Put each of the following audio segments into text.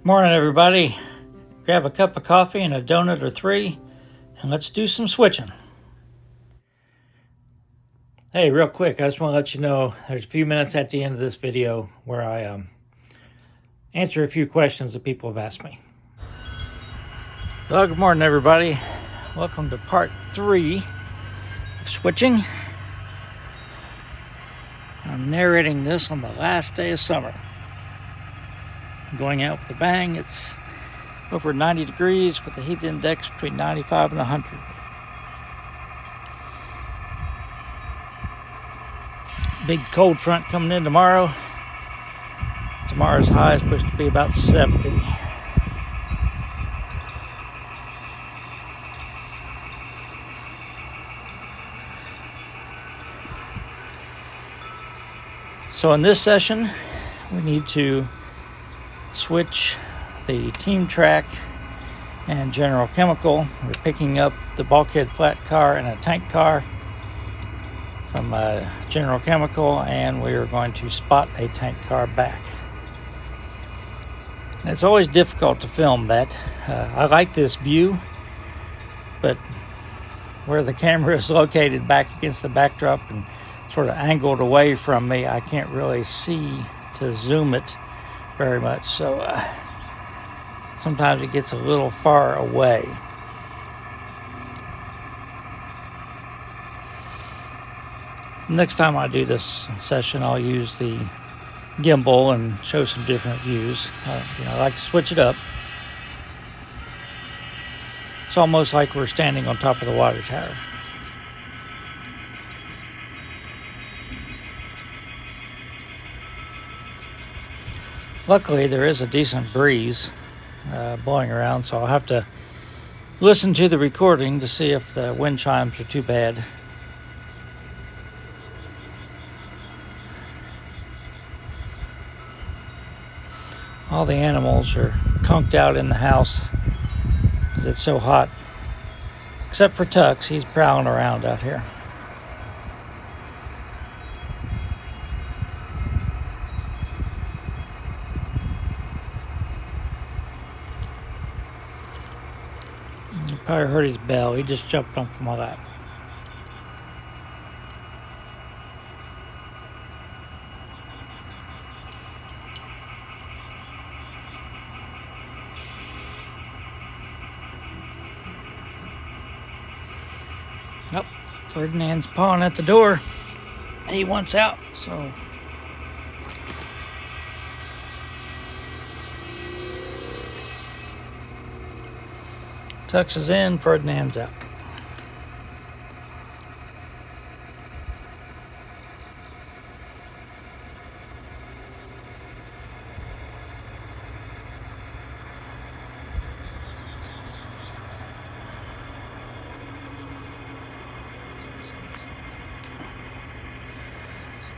Morning, everybody. Grab a cup of coffee and a donut or three, and let's do some switching. Hey, real quick, I just want to let you know there's a few minutes at the end of this video where I answer a few questions that people have asked me. Well, good morning, everybody. Welcome to part 3 of switching. I'm narrating this on the last day of summer. Going out with a bang. It's over 90 degrees with the heat index between 95 and 100. Big cold front coming in tomorrow. Tomorrow's high is supposed to be about 70. So in this session, we need to switch the Team Track and General Chemical. We're picking up the bulkhead flat car and a tank car from General Chemical, and we are going to spot a tank car back. And it's always difficult to film that. I like this view, but where the camera is located back against the backdrop and sort of angled away from me, I can't really see to zoom it very much, so sometimes it gets a little far away. Next time I do this session, I'll use the gimbal and show some different views. I like to switch it up. It's almost like we're standing on top of the water tower. Luckily, there is a decent breeze blowing around, so I'll have to listen to the recording to see if the wind chimes are too bad. All the animals are conked out in the house because it's so hot, except for Tux. He's prowling around out here. You probably heard his bell. He just jumped on from all that. Oh, Ferdinand's pawing at the door. He wants out, so Tux is in, Ferdinand's out.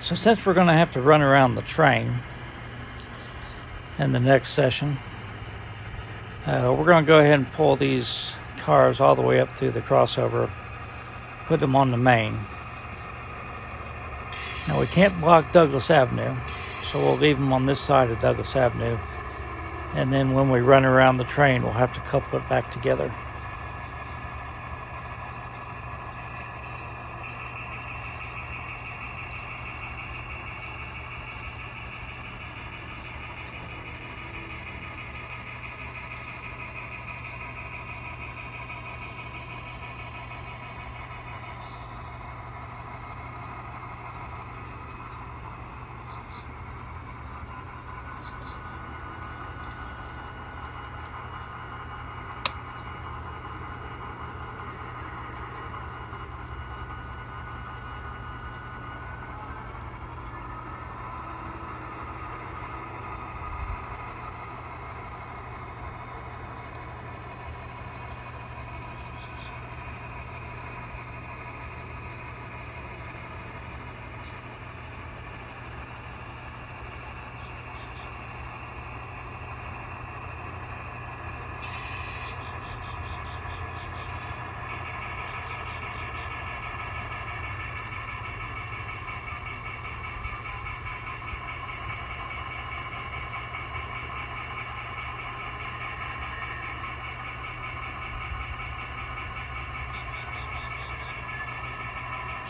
So since we're going to have to run around the train in the next session, we're going to go ahead and pull these cars all the way up through the crossover, put them on the main. Now we can't block Douglas Avenue, so we'll leave them on this side of Douglas Avenue, and then when we run around the train, we'll have to couple it back together.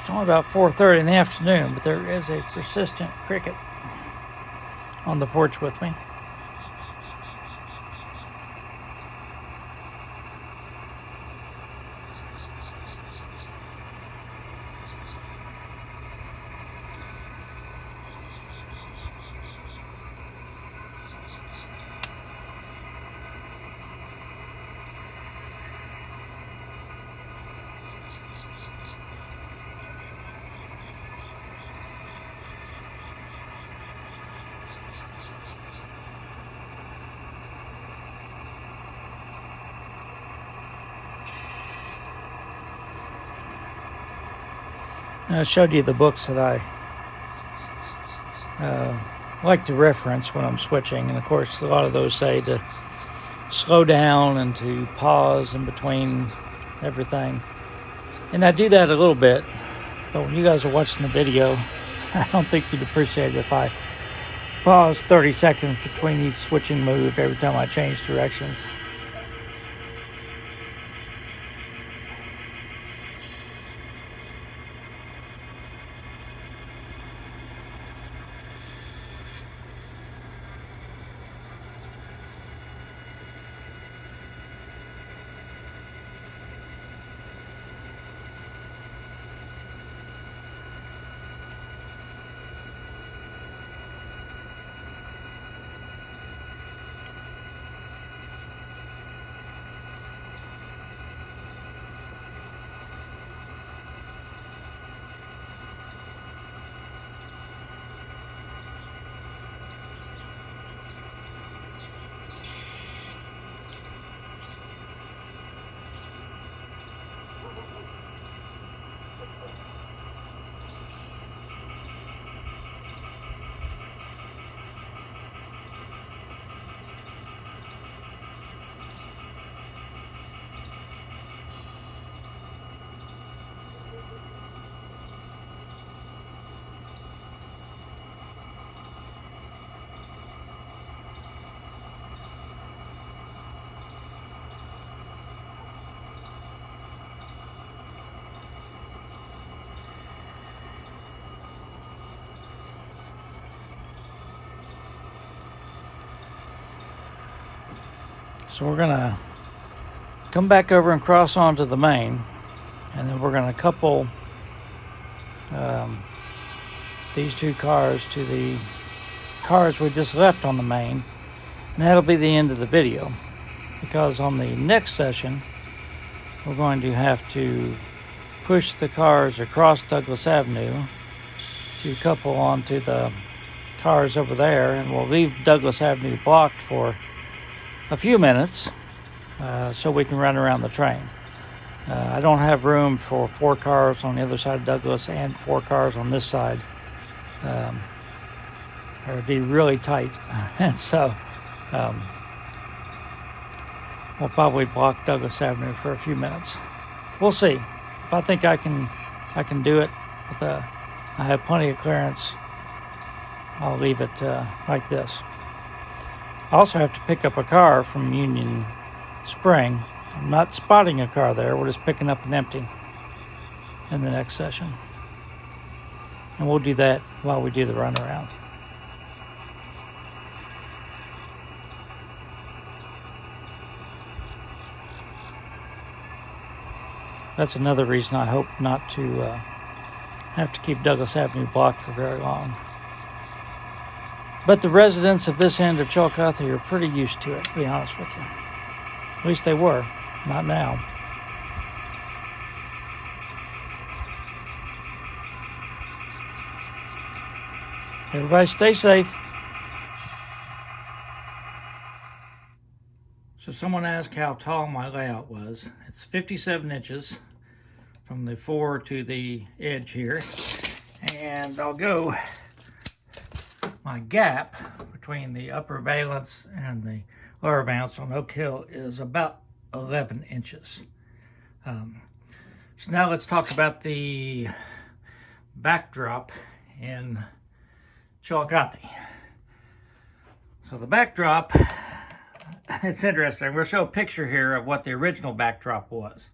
It's only about 4:30 in the afternoon, but there is a persistent cricket on the porch with me. I showed you the books that I like to reference when I'm switching, and of course a lot of those say to slow down and to pause in between everything, and I do that a little bit, but when you guys are watching the video, I don't think you'd appreciate it if I pause 30 seconds between each switching move every time I change directions. So we're gonna come back over and cross onto the main, and then we're gonna couple these two cars to the cars we just left on the main, and that'll be the end of the video, because on the next session we're going to have to push the cars across Douglas Avenue to couple onto the cars over there, and we'll leave Douglas Avenue blocked for a few minutes so we can run around the train. I don't have room for 4 cars on the other side of Douglas and 4 cars on this side. It would be really tight. And so we'll probably block Douglas Avenue for a few minutes. We'll see. If I think I can do it, I have plenty of clearance, I'll leave it like this. I also have to pick up a car from Union Spring. I'm not spotting a car there. We're just picking up an empty in the next session. And we'll do that while we do the runaround. That's another reason I hope not to have to keep Douglas Avenue blocked for very long. But the residents of this end of Chillicothe are pretty used to it, to be honest with you. At least they were, not now. Everybody stay safe. So someone asked how tall my layout was. It's 57 inches from the floor to the edge here. And I'll go, my gap between the upper valance and the lower valance on Oak Hill is about 11 inches. So now let's talk about the backdrop in Chillicothe. So the backdrop, it's interesting. We'll show a picture here of what the original backdrop was.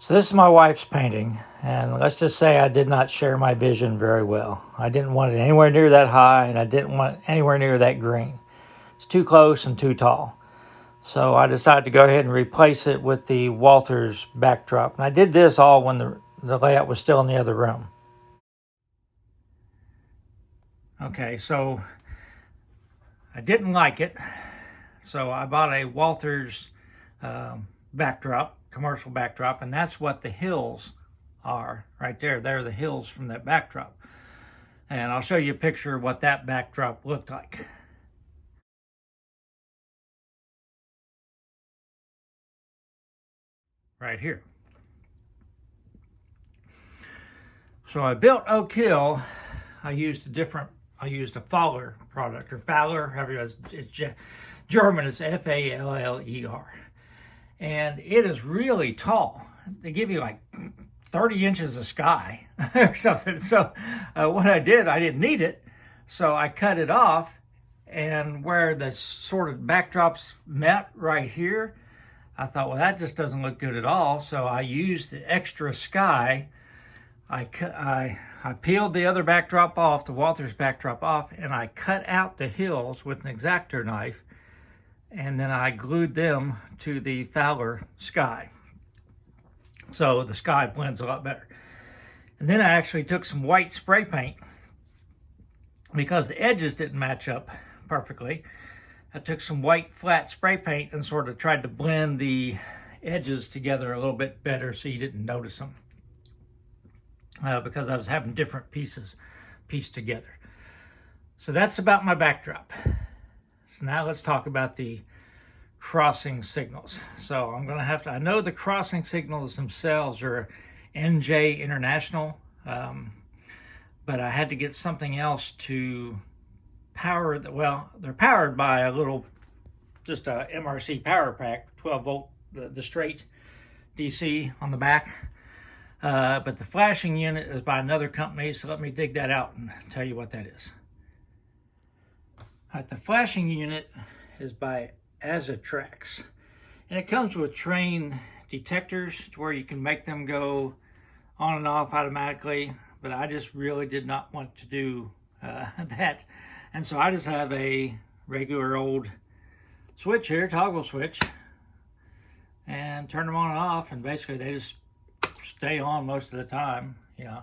So this is my wife's painting, and let's just say I did not share my vision very well. I didn't want it anywhere near that high, and I didn't want it anywhere near that green. It's too close and too tall. So I decided to go ahead and replace it with the Walthers backdrop. And I did this all when the layout was still in the other room. Okay, so I didn't like it. So I bought a Walthers backdrop, commercial backdrop, and that's what the hills are right there. They're the hills from that backdrop. And I'll show you a picture of what that backdrop looked like. Right here. So I built Oak Hill. I used a Faller product, or Faller, however it's German, it's F-A-L-L-E-R. And it is really tall. They give you like 30 inches of sky or something. So what I did, I didn't need it. So I cut it off, and where the sort of backdrops met right here, I thought, well, that just doesn't look good at all. So I used the extra sky. I peeled the other backdrop off, the Walthers backdrop off, and I cut out the hills with an X-Acto knife, and then I glued them to the Fowler sky. So the sky blends a lot better. And then I actually took some white spray paint, because the edges didn't match up perfectly. I took some white flat spray paint and sort of tried to blend the edges together a little bit better so you didn't notice them. Because I was having different pieces pieced together. So that's about my backdrop. So now let's talk about the crossing signals. So I'm going to have to, I know the crossing signals themselves are NJ International, but I had to get something else to power the, well, they're powered by a little, just a MRC power pack, 12 volt, the straight DC on the back. But the flashing unit is by another company, so let me dig that out and tell you what that is. The flashing unit is by Azatrax, and it comes with train detectors to where you can make them go on and off automatically, but I just really did not want to do that. And so I just have a regular old switch here, toggle switch, and turn them on and off, and basically they just stay on most of the time, you know.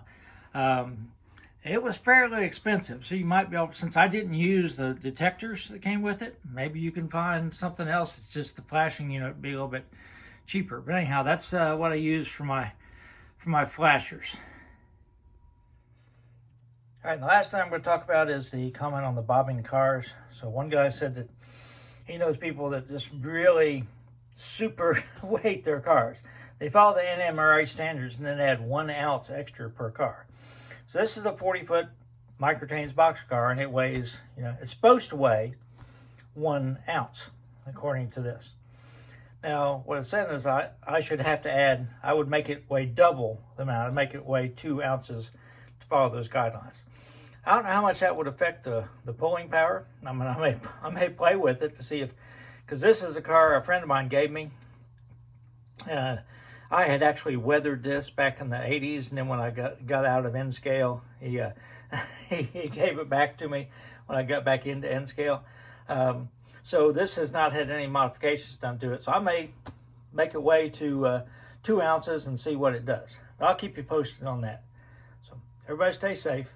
It was fairly expensive, so you might be able, since I didn't use the detectors that came with it, maybe you can find something else. It's just the flashing unit would be a little bit cheaper. But anyhow, that's what I use for my flashers. All right, and the last thing I'm going to talk about is the comment on the bobbing cars. So one guy said that he knows people that just really super weight their cars. They follow the NMRA standards and then add 1 ounce extra per car. So this is a 40-foot microtrains box car, and it weighs, you know, it's supposed to weigh 1 ounce, according to this. Now, what it's saying is I should have to add, I would make it weigh double the amount. I'd make it weigh 2 ounces to follow those guidelines. I don't know how much that would affect the pulling power. I mean, I may play with it to see if, because this is a car a friend of mine gave me. I had actually weathered this back in the 80s, and then when I got out of N-scale, he gave it back to me when I got back into N-scale. So this has not had any modifications done to it. So I may make it weigh to 2 ounces and see what it does. But I'll keep you posted on that. So everybody stay safe.